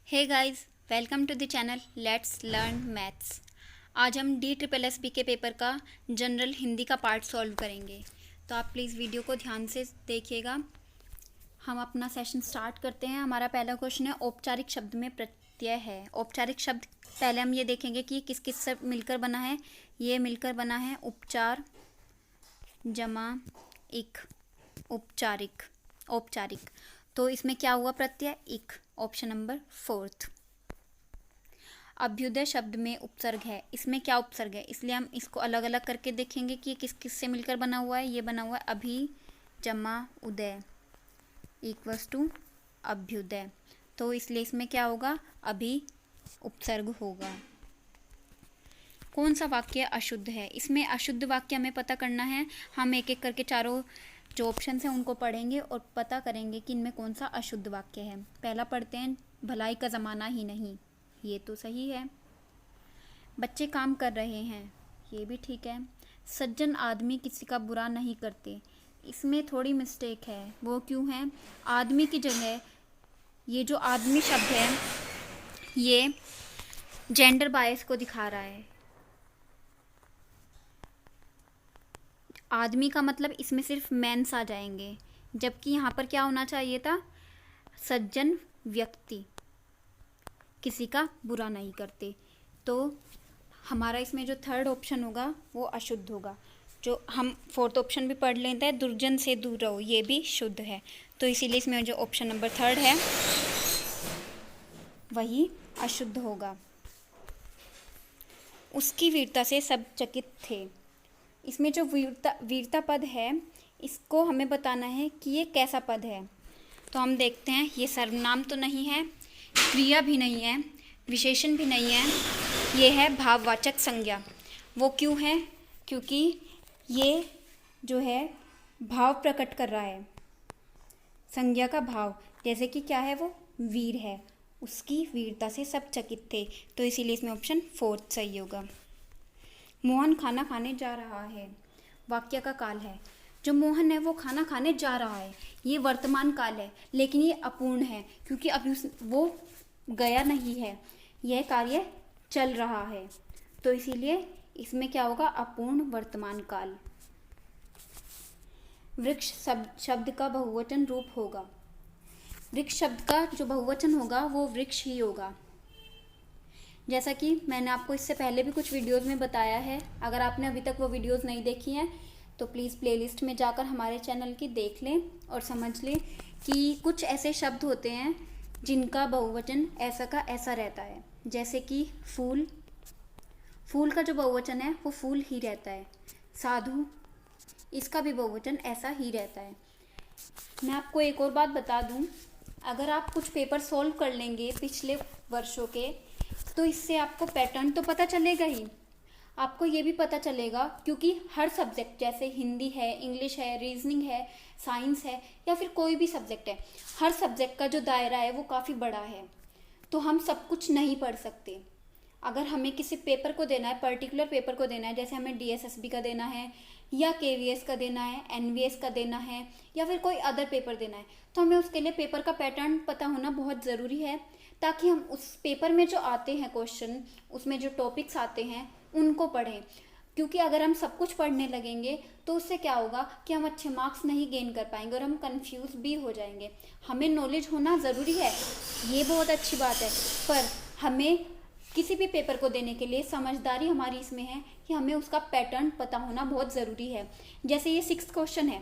Hey guys, welcome to the channel let's learn maths. आज हम DSSB के paper का जनरल हिंदी का पार्ट सॉल्व करेंगे, तो आप प्लीज़ वीडियो को ध्यान से देखिएगा। हम अपना सेशन स्टार्ट करते हैं। हमारा पहला क्वेश्चन है औपचारिक शब्द में प्रत्यय है। औपचारिक शब्द पहले हम ये देखेंगे कि किस किस से मिलकर बना है। ये मिलकर बना है उपचार जमा इक, औपचारिक। औपचारिक तो इसमें क्या हुआ? प्रत्यय इक, ऑप्शन नंबर 4। अभ्युदय शब्द में उपसर्ग है। इसमें क्या उपसर्ग है, इसलिए हम इसको अलग अलग करके देखेंगे कि किस किस से मिलकर बना हुआ है। ये बना हुआ है अभि जमा उदय इक्वल्स टू अभ्युदय, तो इसलिए इसमें क्या होगा? अभि उपसर्ग होगा। कौन सा वाक्य अशुद्ध है? इसमें अशुद्ध वाक्य हमें पता करना है। हम एक एक करके चारों जो ऑप्शन हैं उनको पढ़ेंगे और पता करेंगे कि इनमें कौन सा अशुद्ध वाक्य है। पहला पढ़ते हैं, भलाई का ज़माना ही नहीं। ये तो सही है। बच्चे काम कर रहे हैं, ये भी ठीक है। सज्जन आदमी किसी का बुरा नहीं करते, इसमें थोड़ी मिस्टेक है। वो क्यों है? आदमी की जगह ये जो आदमी शब्द है ये जेंडर बायस को दिखा रहा है। आदमी का मतलब इसमें सिर्फ मेंस आ जाएंगे, जबकि यहाँ पर क्या होना चाहिए था? सज्जन व्यक्ति किसी का बुरा नहीं करते। तो हमारा इसमें जो थर्ड ऑप्शन होगा वो अशुद्ध होगा। जो हम फोर्थ ऑप्शन भी पढ़ लेते हैं, दुर्जन से दूर रहो, ये भी शुद्ध है। तो इसीलिए इसमें जो ऑप्शन नंबर थर्ड है वही अशुद्ध होगा। उसकी वीरता से सब चकित थे। इसमें जो वीरता पद है इसको हमें बताना है कि ये कैसा पद है। तो हम देखते हैं, ये सर्वनाम तो नहीं है, क्रिया भी नहीं है, विशेषण भी नहीं है, ये है भाववाचक संज्ञा। वो क्यों है? क्योंकि ये जो है भाव प्रकट कर रहा है, संज्ञा का भाव। जैसे कि क्या है? वो वीर है, उसकी वीरता से सब चकित थे, तो इसीलिए इसमें ऑप्शन 4 सही होगा। मोहन खाना खाने जा रहा है, वाक्य का काल है। जो मोहन है वो खाना खाने जा रहा है, ये वर्तमान काल है, लेकिन ये अपूर्ण है क्योंकि अभी वो गया नहीं है, यह कार्य चल रहा है। तो इसीलिए इसमें क्या होगा? अपूर्ण वर्तमान काल। वृक्ष शब्द का बहुवचन रूप होगा। वृक्ष शब्द का जो बहुवचन होगा वो वृक्ष ही होगा। जैसा कि मैंने आपको इससे पहले भी कुछ वीडियोस में बताया है। अगर आपने अभी तक वो वीडियोस नहीं देखी हैं तो प्लीज़ प्लेलिस्ट में जाकर हमारे चैनल की देख लें और समझ लें कि कुछ ऐसे शब्द होते हैं जिनका बहुवचन ऐसा का ऐसा रहता है। जैसे कि फूल, फूल का जो बहुवचन है वो फूल ही रहता है। साधु, इसका भी बहुवचन ऐसा ही रहता है। मैं आपको एक और बात बता दूं, अगर आप कुछ पेपर सॉल्व कर लेंगे पिछले वर्षों के, तो इससे आपको पैटर्न तो पता चलेगा ही, आपको ये भी पता चलेगा क्योंकि हर सब्जेक्ट, जैसे हिंदी है, इंग्लिश है, रीजनिंग है, साइंस है, या फिर कोई भी सब्जेक्ट है, हर सब्जेक्ट का जो दायरा है वो काफ़ी बड़ा है। तो हम सब कुछ नहीं पढ़ सकते। अगर हमें किसी पेपर को देना है, पर्टिकुलर पेपर को देना है, जैसे हमें DSSB का देना है या KVS का देना है, NVS का देना है, या फिर कोई अदर पेपर देना है, तो हमें उसके लिए पेपर का पैटर्न पता होना बहुत ज़रूरी है, ताकि हम उस पेपर में जो आते हैं क्वेश्चन, उसमें जो टॉपिक्स आते हैं उनको पढ़ें। क्योंकि अगर हम सब कुछ पढ़ने लगेंगे तो उससे क्या होगा कि हम अच्छे मार्क्स नहीं गेन कर पाएंगे और हम कंफ्यूज भी हो जाएंगे। हमें नॉलेज होना ज़रूरी है, ये बहुत अच्छी बात है, पर हमें किसी भी पेपर को देने के लिए समझदारी हमारी इसमें है कि हमें उसका पैटर्न पता होना बहुत ज़रूरी है। जैसे ये 6th क्वेश्चन है,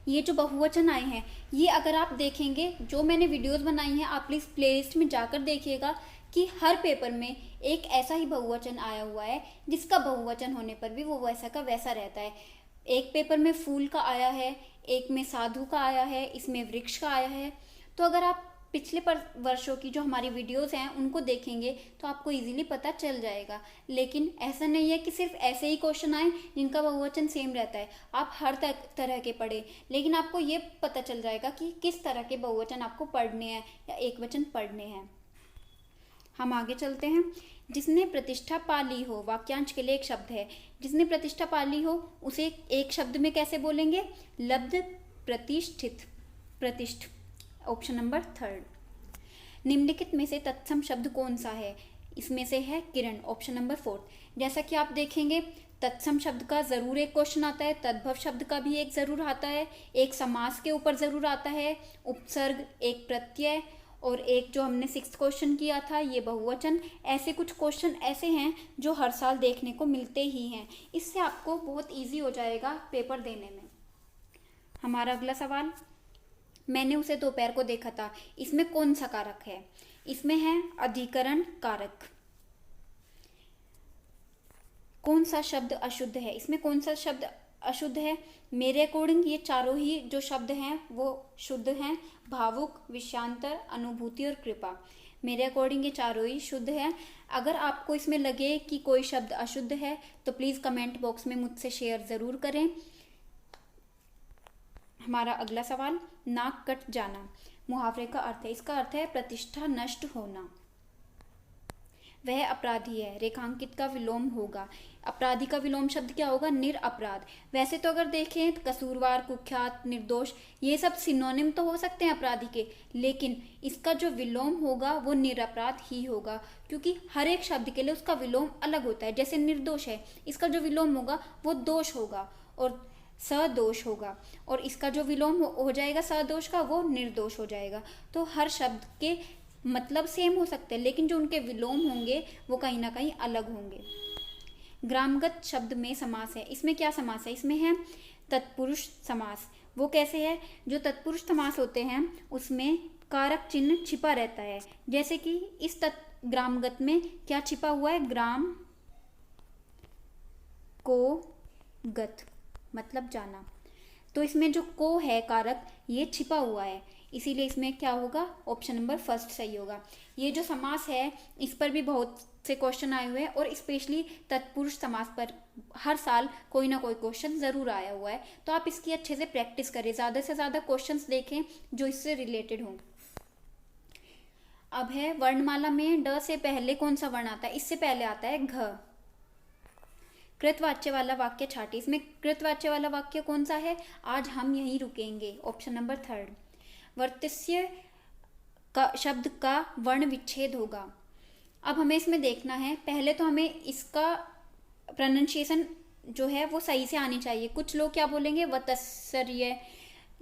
ये जो बहुवचन आए हैं, ये अगर आप देखेंगे, जो मैंने वीडियोस बनाई हैं, आप प्लीज़ प्लेलिस्ट में जाकर देखिएगा कि हर पेपर में एक ऐसा ही बहुवचन आया हुआ है जिसका बहुवचन होने पर भी वो वैसा का वैसा रहता है। एक पेपर में फूल का आया है, एक में साधु का आया है, इसमें वृक्ष का आया है। तो अगर आप पिछले वर्षों की जो हमारी वीडियोस हैं उनको देखेंगे तो आपको इजीली पता चल जाएगा। लेकिन ऐसा नहीं है कि सिर्फ ऐसे ही क्वेश्चन आए जिनका बहुवचन सेम रहता है। आप हर तरह के पढ़े, लेकिन आपको ये पता चल जाएगा कि किस तरह के बहुवचन आपको पढ़ने हैं या एक वचन पढ़ने हैं। हम आगे चलते हैं। जिसने प्रतिष्ठा पा ली हो, वाक्यांश के लिए एक शब्द है। जिसने प्रतिष्ठा पा ली हो उसे एक शब्द में कैसे बोलेंगे? लब्ध प्रतिष्ठित, प्रतिष्ठ, ऑप्शन नंबर 3। निम्नलिखित में से तत्सम शब्द कौन सा है? इसमें से है किरण, ऑप्शन नंबर 4। जैसा कि आप देखेंगे तत्सम शब्द का जरूर एक क्वेश्चन आता है, तद्भव शब्द का भी एक जरूर आता है, एक समास के ऊपर जरूर आता है, उपसर्ग, एक प्रत्यय, और एक जो हमने 6th क्वेश्चन किया था ये बहुवचन। ऐसे कुछ क्वेश्चन ऐसे हैं जो हर साल देखने को मिलते ही हैं। इससे आपको बहुत इजी हो जाएगा पेपर देने में। हमारा अगला सवाल, मैंने उसे दोपहर को देखा था, इसमें कौन सा कारक है? इसमें है अधिकरण कारक। कौन सा शब्द अशुद्ध है? इसमें कौन सा शब्द अशुद्ध है? मेरे अकॉर्डिंग ये चारों ही जो शब्द हैं वो शुद्ध हैं, भावुक, विषयांतर, अनुभूति और कृपा। मेरे अकॉर्डिंग ये चारों ही शुद्ध हैं। अगर आपको इसमें लगे कि कोई शब्द अशुद्ध है तो प्लीज़ कमेंट बॉक्स में मुझसे शेयर ज़रूर करें। हमारा अगला सवाल, नाक कट जाना मुहावरे का अर्थ है। इसका अर्थ है प्रतिष्ठा नष्ट होना। वह अपराधी है, रेखांकित का विलोम होगा। अपराधी का विलोम शब्द क्या होगा? निरअपराध। वैसे तो अगर देखें कसूरवार, कुख्यात, निर्दोष ये सब सिनोनिम तो हो सकते हैं अपराधी के, लेकिन इसका जो विलोम होगा वो निरअपराध ही होगा, क्योंकि हर एक शब्द के लिए उसका विलोम अलग होता है। जैसे निर्दोष है, इसका जो विलोम होगा वो दोष होगा और सदोष होगा, और इसका जो विलोम हो जाएगा सदोष का वो निर्दोष हो जाएगा। तो हर शब्द के मतलब सेम हो सकते हैं, लेकिन जो उनके विलोम होंगे वो कहीं ना कहीं अलग होंगे। ग्रामगत शब्द में समास है। इसमें क्या समास है? इसमें है तत्पुरुष समास। वो कैसे है? जो तत्पुरुष समास होते हैं उसमें कारक चिन्ह छिपा रहता है। जैसे कि इस ग्रामगत में क्या छिपा हुआ है? ग्राम को गत मतलब जाना। तो इसमें जो को है कारक ये छिपा हुआ है, इसीलिए इसमें क्या होगा? ऑप्शन नंबर 1 सही होगा। ये जो समास है इस पर भी बहुत से क्वेश्चन आए हुए हैं, और स्पेशली तत्पुरुष समास पर हर साल कोई ना कोई क्वेश्चन जरूर आया हुआ है। तो आप इसकी अच्छे से प्रैक्टिस करें, ज़्यादा से ज़्यादा क्वेश्चंस देखें जो इससे रिलेटेड हों। अब है वर्णमाला में ड से पहले कौन सा वर्ण आता है? इससे पहले आता है घ। कृतवाच्य वाला वाक्य छाटी। इसमें कृतवाच्य वाला वाक्य कौन सा है? आज हम यहीं रुकेंगे, ऑप्शन नंबर 3। वर्तस्य का शब्द का वर्ण विच्छेद होगा। अब हमें इसमें देखना है, पहले तो हमें इसका प्रोनाउंसिएशन जो है वो सही से आनी चाहिए। कुछ लोग क्या बोलेंगे? वतस्सर्य,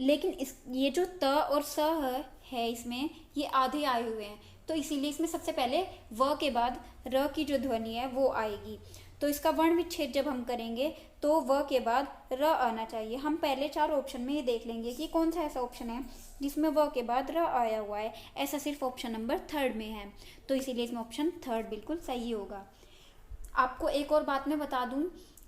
लेकिन ये जो त और स है इसमें ये आधे आए हुए हैं, तो इसीलिए इसमें सबसे पहले व के बाद र की जो ध्वनि है वो आएगी। तो इसका वर्ण विच्छेद जब हम करेंगे तो व के बाद र आना चाहिए। हम पहले 4 ऑप्शन में ये देख लेंगे कि कौन सा ऐसा ऑप्शन है जिसमें व के बाद र आया हुआ है। ऐसा सिर्फ ऑप्शन नंबर 3 में है, तो इसीलिए इसमें ऑप्शन 3 बिल्कुल सही होगा। आपको एक और बात मैं बता दूं,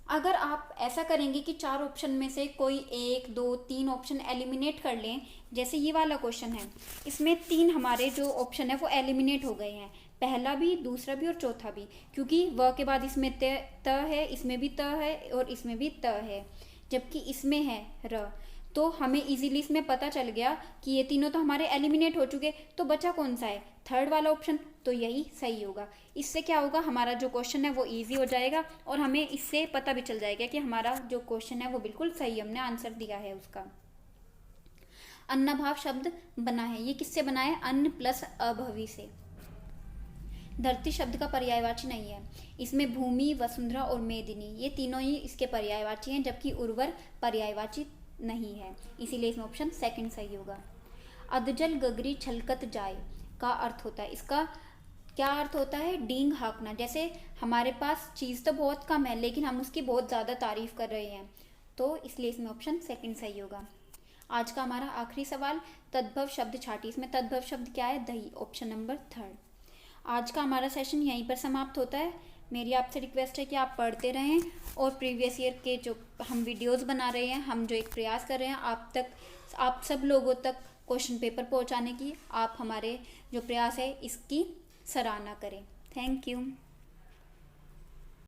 अगर आप ऐसा करेंगे कि 4 ऑप्शन में से कोई 1, 2, 3 ऑप्शन एलिमिनेट कर लें, जैसे ये वाला क्वेश्चन है, इसमें 3 हमारे जो ऑप्शन है वो एलिमिनेट हो गए हैं, पहला भी, दूसरा भी और चौथा भी, क्योंकि व के बाद इसमें त है, इसमें भी त है और इसमें भी त है, जबकि इसमें है र। तो हमें इजीली इसमें पता चल गया कि ये तीनों तो हमारे एलिमिनेट हो चुके, तो बचा कौन सा है? 3rd वाला ऑप्शन, तो यही सही होगा। इससे क्या होगा? हमारा जो क्वेश्चन है वो इजी हो जाएगा और हमें इससे पता भी चल जाएगा कि हमारा जो क्वेश्चन है वो बिल्कुल सही, हमने आंसर दिया है उसका। अन्नभाव शब्द बना है, ये किससे बना है? अन्न प्लस अभवी से। धरती शब्द का पर्यायवाची नहीं है। इसमें भूमि, वसुंधरा और मेदिनी ये तीनों ही इसके पर्यायवाची हैं, जबकि उर्वर पर्यायवाची नहीं है, इसीलिए इसमें ऑप्शन 2 सही होगा। अधजल गगरी छलकत जाए का अर्थ होता है, इसका क्या अर्थ होता है? डींग हाँकना। जैसे हमारे पास चीज़ तो बहुत कम है लेकिन हम उसकी बहुत ज़्यादा तारीफ कर रहे हैं, तो इसलिए इसमें ऑप्शन 2 सही होगा। आज का हमारा आखिरी सवाल, तद्भव शब्द छाटी। इसमें तद्भव शब्द क्या है? दही, ऑप्शन नंबर 3। आज का हमारा सेशन यहीं पर समाप्त होता है। मेरी आपसे रिक्वेस्ट है कि आप पढ़ते रहें और प्रीवियस ईयर के जो हम वीडियोस बना रहे हैं, हम जो एक प्रयास कर रहे हैं आप सब लोगों तक क्वेश्चन पेपर पहुंचाने की, आप हमारे जो प्रयास है इसकी सराहना करें। Thank you.